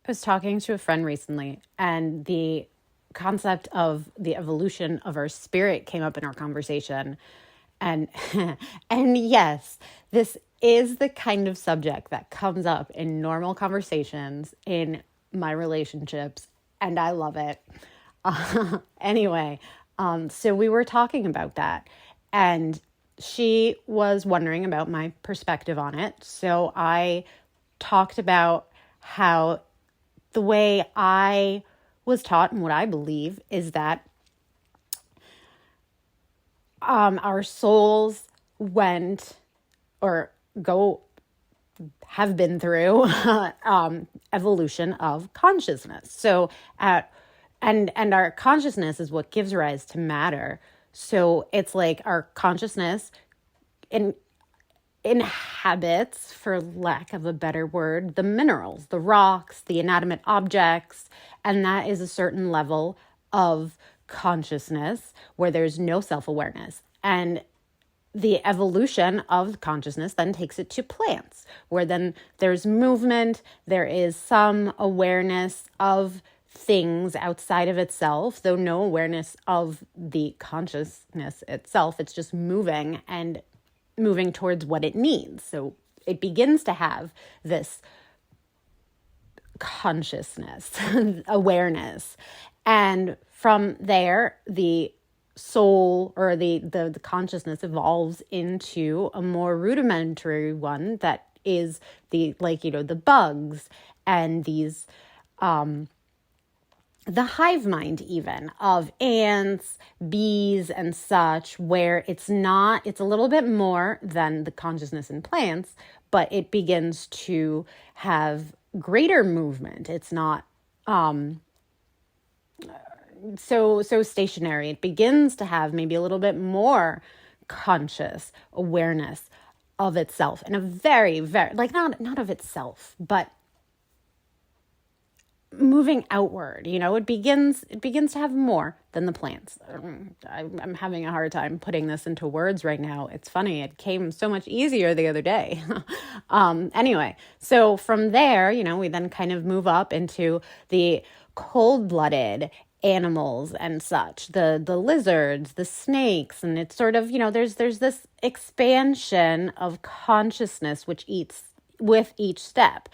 I was talking to a friend recently, and the concept of the evolution of our spirit came up in our conversation. And and yes, this is the kind of subject that comes up in normal conversations in my relationships, and I love it. Anyway, so we were talking about that, and she was wondering about my perspective on it. So I talked about how the way I was taught and what I believe is that our souls went or go have been through evolution of consciousness. So and our consciousness is what gives rise to matter. So it's like our consciousness in inhabits, for lack of a better word, the minerals, the rocks, the inanimate objects, and that is a certain level of consciousness where there's no self-awareness. And the evolution of consciousness then takes it to plants, where then there's movement, there is some awareness of things outside of itself, though no awareness of the consciousness itself. It's just moving and moving towards what it needs. So it begins to have this consciousness, awareness. And from there, the soul or the consciousness evolves into a more rudimentary one that is the bugs and these the hive mind even of ants, bees, and such, where it's a little bit more than the consciousness in plants, but it begins to have greater movement. It's not so stationary. It begins to have maybe a little bit more conscious awareness of itself in a very, very, not of itself, but moving outward. It begins to have more than the plants. I'm having a hard time putting this into words right now. It's funny, it came so much easier the other day. Anyway, so from there, we then kind of move up into the cold-blooded animals and such, the lizards, the snakes, and it's sort of, there's this expansion of consciousness with each step.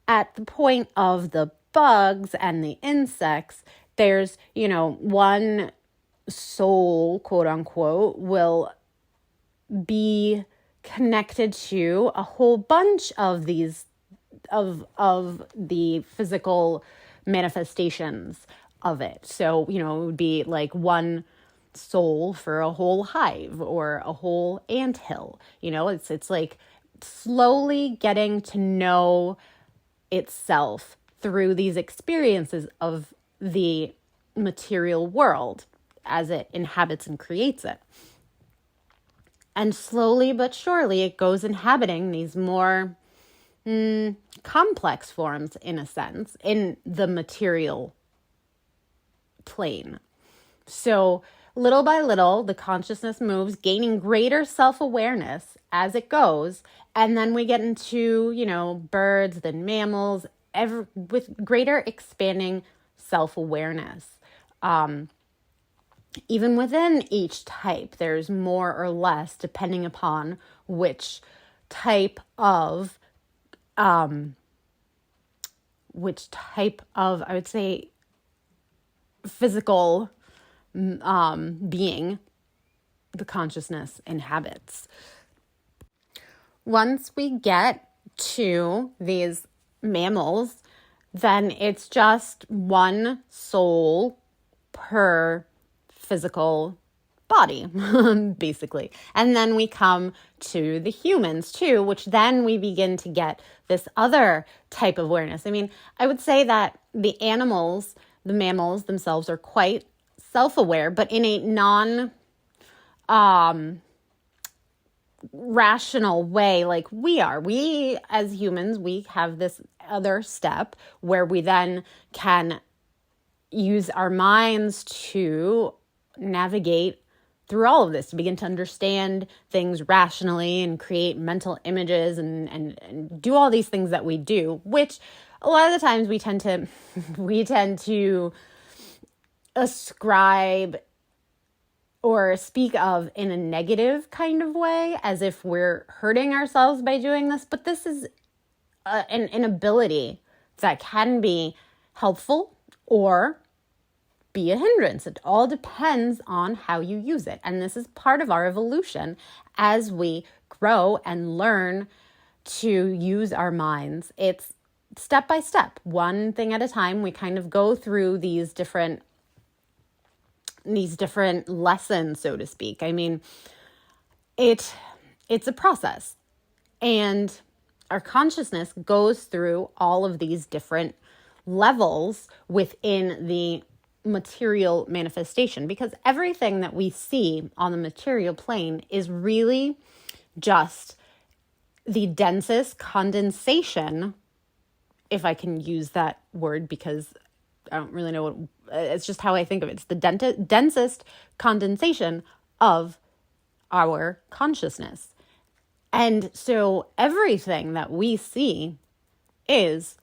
At the point of the bugs and the insects, there's, one soul, quote unquote, will be connected to a whole bunch of these, of the physical manifestations of it. So, it would be like one soul for a whole hive or a whole anthill. It's like slowly getting to know itself through these experiences of the material world as it inhabits and creates it. And slowly but surely it goes inhabiting these more complex forms, in a sense, in the material plane. So little by little, the consciousness moves, gaining greater self-awareness as it goes. And then we get into, birds, then mammals, with greater expanding self-awareness. Even within each type, there's more or less, depending upon which type of, I would say, physical being the consciousness inhabits. Once we get to these mammals, then it's just one soul per physical body, basically. And then we come to the humans too, which then we begin to get this other type of awareness. I mean, I would say that the mammals themselves are quite self-aware, but in a rational way, like we are. We as humans, we have this other step where we then can use our minds to navigate through all of this, to begin to understand things rationally and create mental images and do all these things that we do, which a lot of the times we tend to ascribe or speak of in a negative kind of way, as if we're hurting ourselves by doing this. But this is an ability that can be helpful or be a hindrance. It all depends on how you use it. And this is part of our evolution as we grow and learn to use our minds. It's step by step, one thing at a time. We kind of go through these different lessons, so to speak. I mean, it's a process, and our consciousness goes through all of these different levels within the material manifestation, because everything that we see on the material plane is really just the densest condensation, if I can use that word, because I don't really know what, it's just how I think of it. It's the densest condensation of our consciousness. And so everything that we see is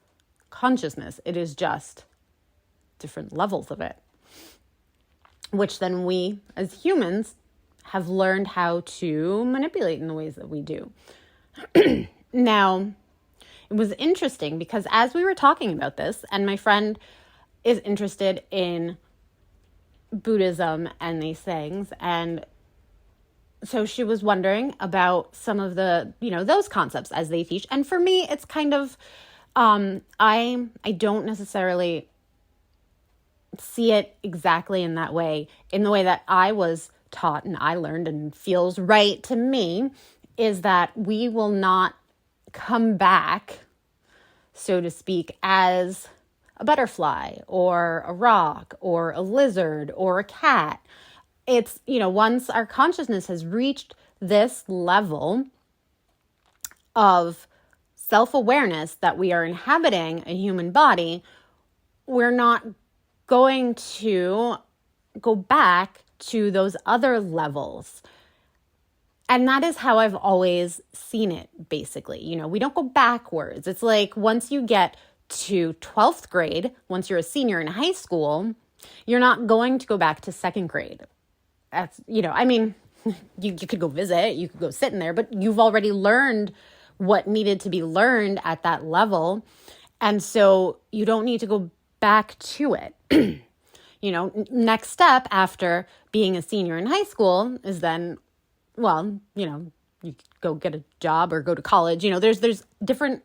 consciousness. It is just different levels of it, which then we as humans have learned how to manipulate in the ways that we do. Now, it was interesting because as we were talking about this, and my friend is interested in Buddhism and these things, and so she was wondering about some of the, those concepts as they teach. And for me, it's kind of, I don't necessarily see it exactly in that way, in the way that I was taught and I learned and feels right to me, is that we will not come back, so to speak, as a butterfly or a rock or a lizard or a cat. It's, once our consciousness has reached this level of self-awareness that we are inhabiting a human body, we're not going to go back to those other levels. And that is how I've always seen it, basically. We don't go backwards. It's like once you get to 12th grade, once you're a senior in high school, you're not going to go back to second grade. That's, you could go visit, you could go sit in there, but you've already learned what needed to be learned at that level. And so you don't need to go back to it. Next step after being a senior in high school is then, you go get a job or go to college. There's different,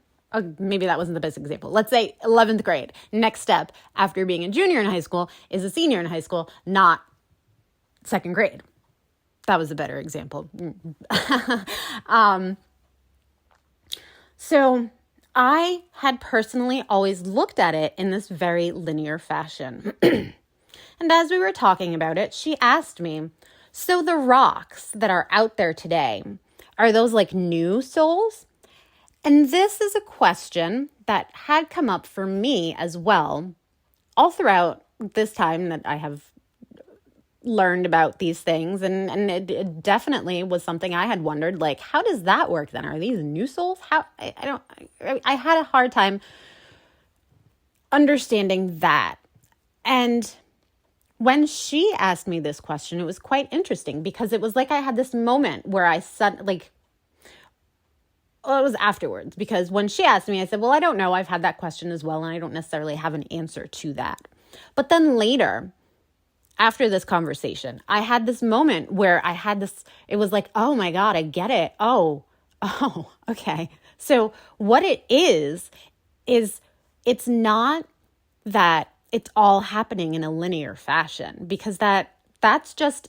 maybe that wasn't the best example. Let's say 11th grade. Next step after being a junior in high school is a senior in high school, not second grade. That was a better example. So I had personally always looked at it in this very linear fashion. And as we were talking about it, she asked me, so the rocks that are out there today, are those like new souls? And this is a question that had come up for me as well, all throughout this time that I have learned about these things. And it definitely was something I had wondered, like, how does that work then? Are these new souls? I had a hard time understanding that. And when she asked me this question, it was quite interesting because it was like I had this moment where I said, it was afterwards, because when she asked me, I said, well, I don't know. I've had that question as well, and I don't necessarily have an answer to that. But then later, after this conversation, I had this moment where it was like, oh my God, I get it. Oh, okay. So what it is it's not that it's all happening in a linear fashion, because that's just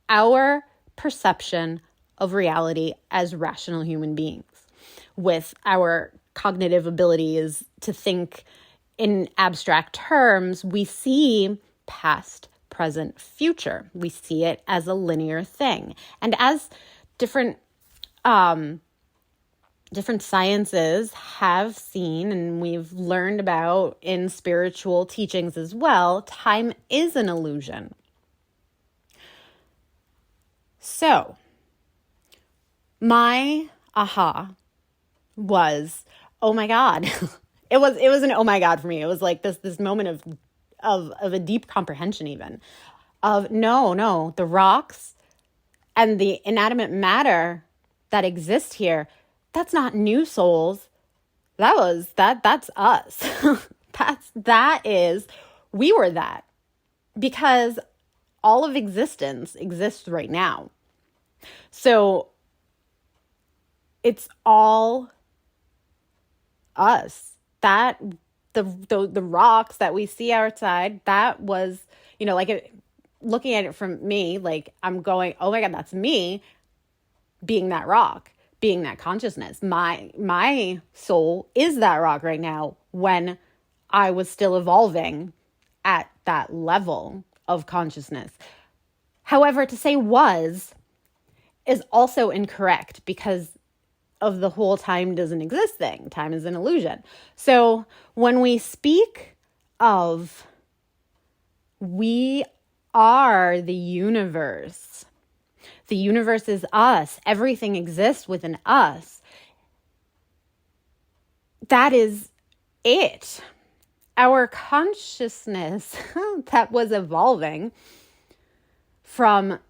our perception of reality as rational human beings, with our cognitive abilities to think in abstract terms. We see past, present, future. We see it as a linear thing. And as different sciences have seen, and we've learned about in spiritual teachings as well, time is an illusion. So, my aha was, oh my God, it was an oh my God for me. It was like this moment of a deep comprehension, even of no, the rocks and the inanimate matter that exist here, that's not new souls. That's us. That is, we were that, because all of existence exists right now. So it's all us. That the rocks that we see outside, that was, like looking at it from me, like I'm going, oh my God, that's me being that rock, being that consciousness. My soul is that rock right now when I was still evolving at that level of consciousness. However, to say was is also incorrect because of the whole time doesn't exist thing. Time is an illusion. So when we speak of we are the universe is us, everything exists within us, that is it. Our consciousness that was evolving from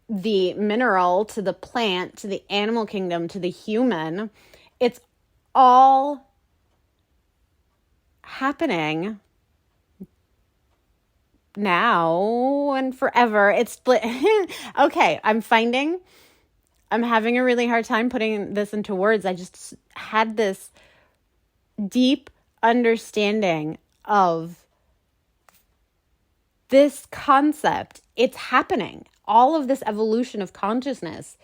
the mineral to the plant to the animal kingdom to the human, it's all happening now and forever. It's split. Okay, I'm having a really hard time putting this into words. I just had this deep understanding of this concept. It's happening. All of this evolution of consciousness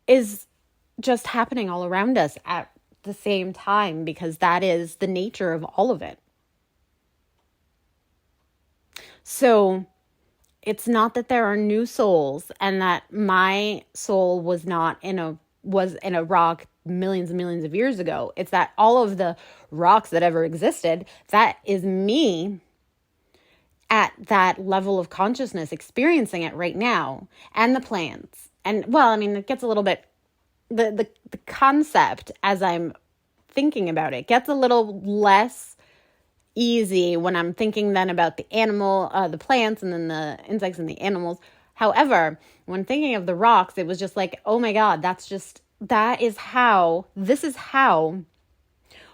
is just happening all around us at the same time, because that is the nature of all of it. So it's not that there are new souls and that my soul was in a rock millions and millions of years ago. It's that all of the rocks that ever existed, that is me at that level of consciousness, experiencing it right now, and the plants. And well, I mean, it gets a little bit, the concept as I'm thinking about it gets a little less easy when I'm thinking then about the plants and then the insects and the animals. However, when thinking of the rocks, it was just like, oh my God, this is how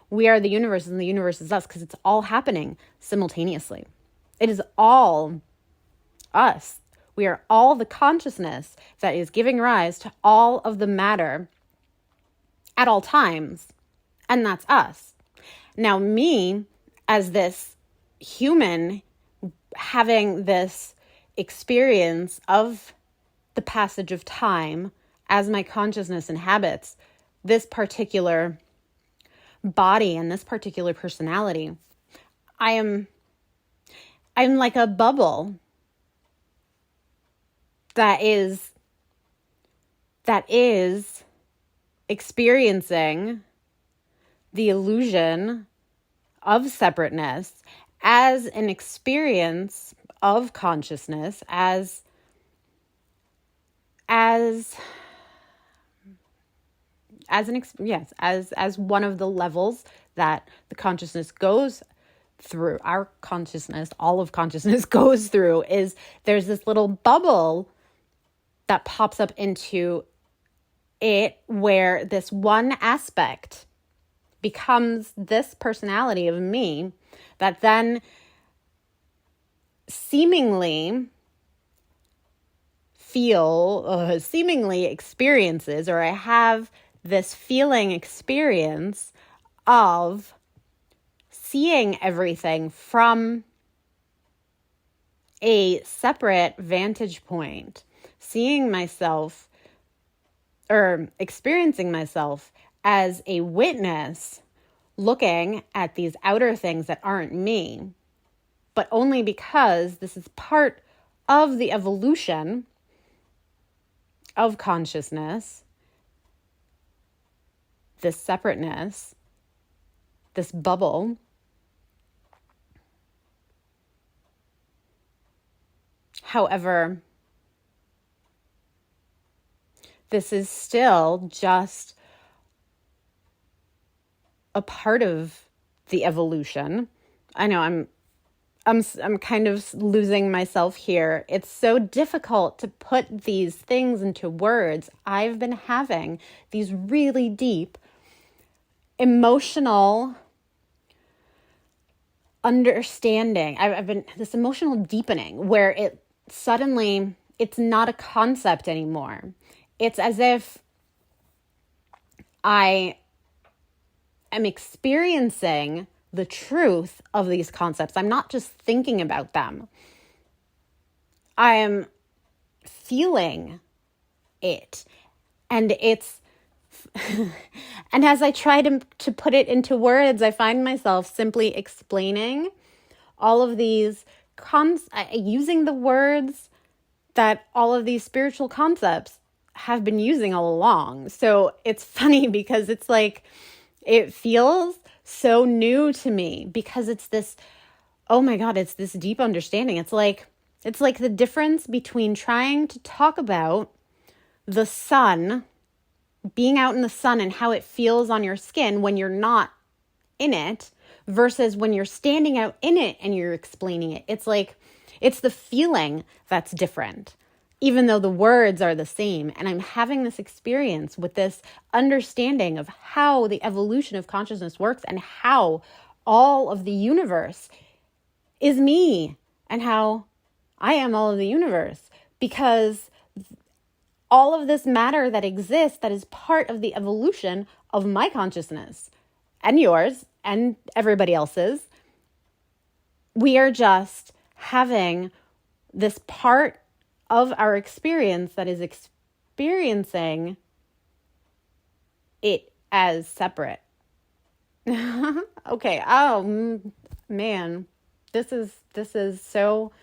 we are the universe and the universe is us, because it's all happening simultaneously. It is all us. We are all the consciousness that is giving rise to all of the matter at all times. And that's us. Now, me, as this human, having this experience of the passage of time as my consciousness inhabits this particular body and this particular personality, I'm like a bubble that is experiencing the illusion of separateness as an experience of consciousness, as one of the levels that the consciousness goes through. Our consciousness, all of consciousness goes through, is there's this little bubble that pops up into it where this one aspect becomes this personality of me that then seemingly experiences, or I have this feeling experience of seeing everything from a separate vantage point, seeing myself or experiencing myself as a witness looking at these outer things that aren't me, but only because this is part of the evolution of consciousness, this separateness, this bubble. However, this is still just a part of the evolution. I know I'm kind of losing myself here. It's so difficult to put these things into words. I've been having these really deep emotional understanding. I've been this emotional deepening where it suddenly, it's not a concept anymore. It's as if I am experiencing the truth of these concepts. I'm not just thinking about them. I am feeling it. And it's and as I try to put it into words, I find myself simply explaining all of these using the words that all of these spiritual concepts have been using all along. So it's funny because it's like, it feels so new to me because it's this, oh my God, it's this deep understanding. It's like the difference between trying to talk about the sun, being out in the sun and how it feels on your skin when you're not in it versus when you're standing out in it and you're explaining it. It's like, it's the feeling that's different, even though the words are the same. And I'm having this experience with this understanding of how the evolution of consciousness works and how all of the universe is me and how I am all of the universe, because all of this matter that exists, that is part of the evolution of my consciousness and yours and everybody else's, we are just having this part of our experience that is experiencing it as separate. Okay. Oh man, this is so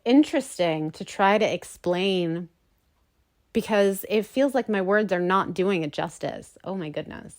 interesting to try to explain because it feels like my words are not doing it justice. Oh my goodness.